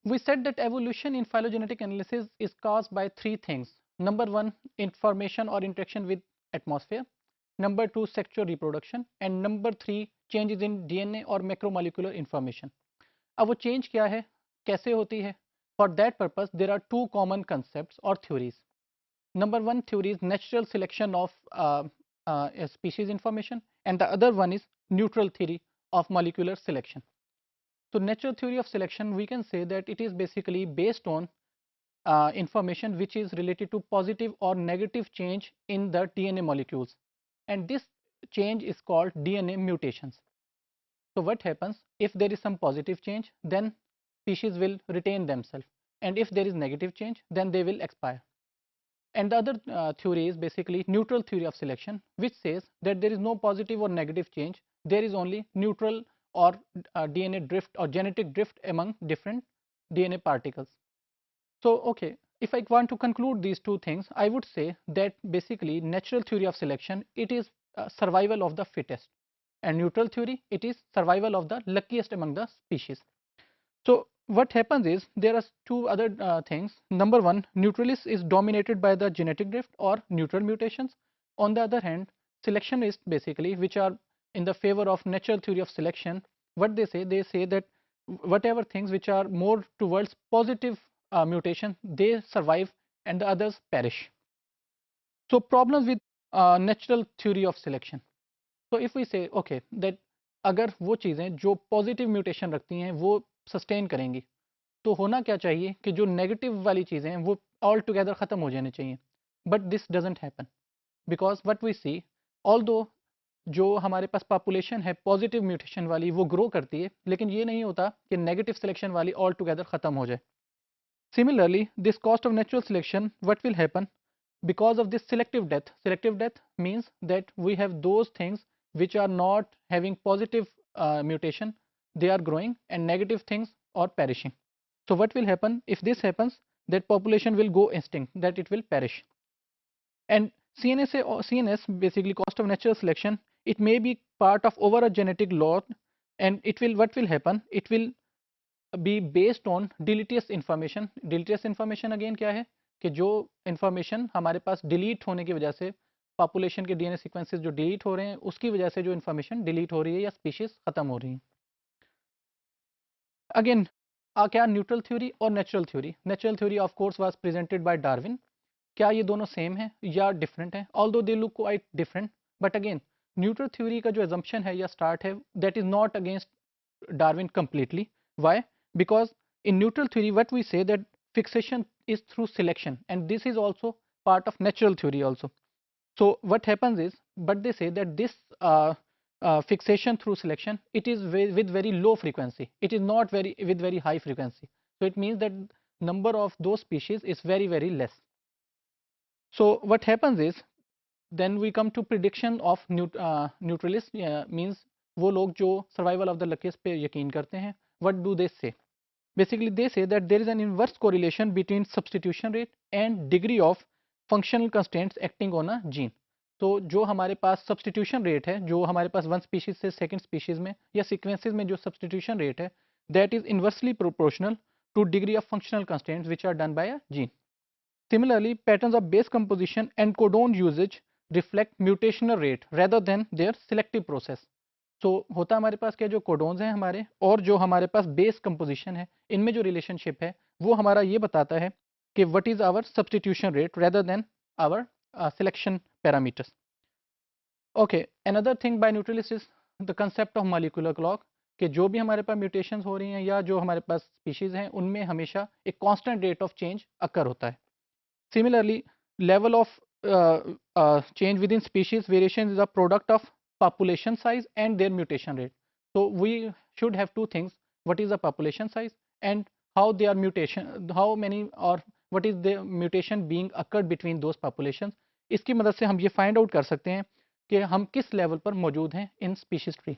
We said that evolution in phylogenetic analysis is caused by three things. Number one, information or interaction with atmosphere. Number two, sexual reproduction. And number three, changes in DNA or macromolecular information. अब वो change क्या है, कैसे होती है? For that purpose there are two common concept और theories. Number one theory is natural selection of a species information, and the other one is neutral theory of molecular selection. So natural theory of selection, we can say that it is basically based on information which is related to positive or negative change in the DNA molecules, and this change is called DNA mutations. So what happens if there is some positive change, then species will retain themselves, and if there is negative change, then they will expire. And the other theory is basically neutral theory of selection, which says that there is no positive or negative change, there is only neutral or DNA drift or genetic drift among different DNA particles. So okay, if I want to conclude these two things, I would say that basically natural theory of selection, it is survival of the fittest, and neutral theory, it is survival of the luckiest among the species. So what happens is there are two other things. Number one, neutralis is dominated by the genetic drift or neutral mutations. On the other hand, selectionists basically, which are in the favor of natural theory of selection, what they say that whatever things which are more towards positive mutation, they survive and the others perish. So problems with natural theory of selection. So if we say okay that अगर वो चीज़ें जो positive mutation रखती हैं वो sustain करेंगी, तो होना क्या चाहिए कि जो नेगेटिव वाली चीज़ें हैं वो ऑल टुगेदर ख़त्म हो जानी चाहिए. But this doesn't happen because what we see, although जो हमारे पास पॉपुलेशन है पॉजिटिव म्यूटेशन वाली वो ग्रो करती है, लेकिन ये नहीं होता कि नेगेटिव सिलेक्शन वाली ऑल टुगेदर ख़त्म हो जाए. Similarly, this cost of natural selection, what will happen? Because of this selective death means that we have those things which are not having positive mutation, they are growing, and negative things are perishing. So what will happen if this happens? That population will go extinct, that it will perish. And CNS basically cost of natural selection, it may be part of over a genetic load, and it will, what will happen? It will be based on deleterious information. Deleterious information again क्या है कि जो information हमारे पास delete होने की वजह से population के DNA sequences जो delete हो रहे हैं उसकी वजह से जो information delete हो रही है या species खत्म हो रही है. Again, क्या neutral theory और natural theory? Natural theory of course was presented by Darwin. क्या ये दोनों सेम है या डिफरेंट है? Although they look quite different, but again neutral theory का जो assumption है या start है, that is not against Darwin completely. Why? Because in neutral theory what we say that fixation is through selection, and this is also part of natural theory also. So what happens is, but they say that this fixation through selection, it is with very low frequency, it is not very with very high frequency. So it means that number of those species is very less. So what happens is, then we come to prediction of neutralist, means वो लोग जो survival of the luckiest पे यकीन करते हैं. What do they say? Basically they say that there is an inverse correlation between substitution rate and degree of functional constraints acting on a gene. तो जो हमारे पास substitution rate है, जो हमारे पास one species से second species में या sequences में जो substitution rate है, that is inversely proportional to degree of functional constraints which are done by a gene. Similarly, patterns of base composition and codon usage reflect mutational rate rather than their selective process. So होता हमारे पास क्या, जो codons हैं हमारे और जो हमारे पास base composition है, इनमें जो रिलेशनशिप है वो हमारा ये बताता है कि what is our substitution rate rather than our selection parameters. Okay, another thing by neutralist is the concept of molecular clock, कि जो भी हमारे पास म्यूटेशंस हो रही हैं या जो हमारे पास स्पीशीज हैं उनमें हमेशा एक कांस्टेंट रेट ऑफ चेंज अकर होता है. Similarly, level of change within species variation is a product of population size and their mutation rate. So we should have two things: what is the population size and how they are mutation, how many or what is the mutation being occurred between those populations. इसकी मदद से हम ये find out कर सकते हैं कि हम किस level पर मौजूद हैं in species tree.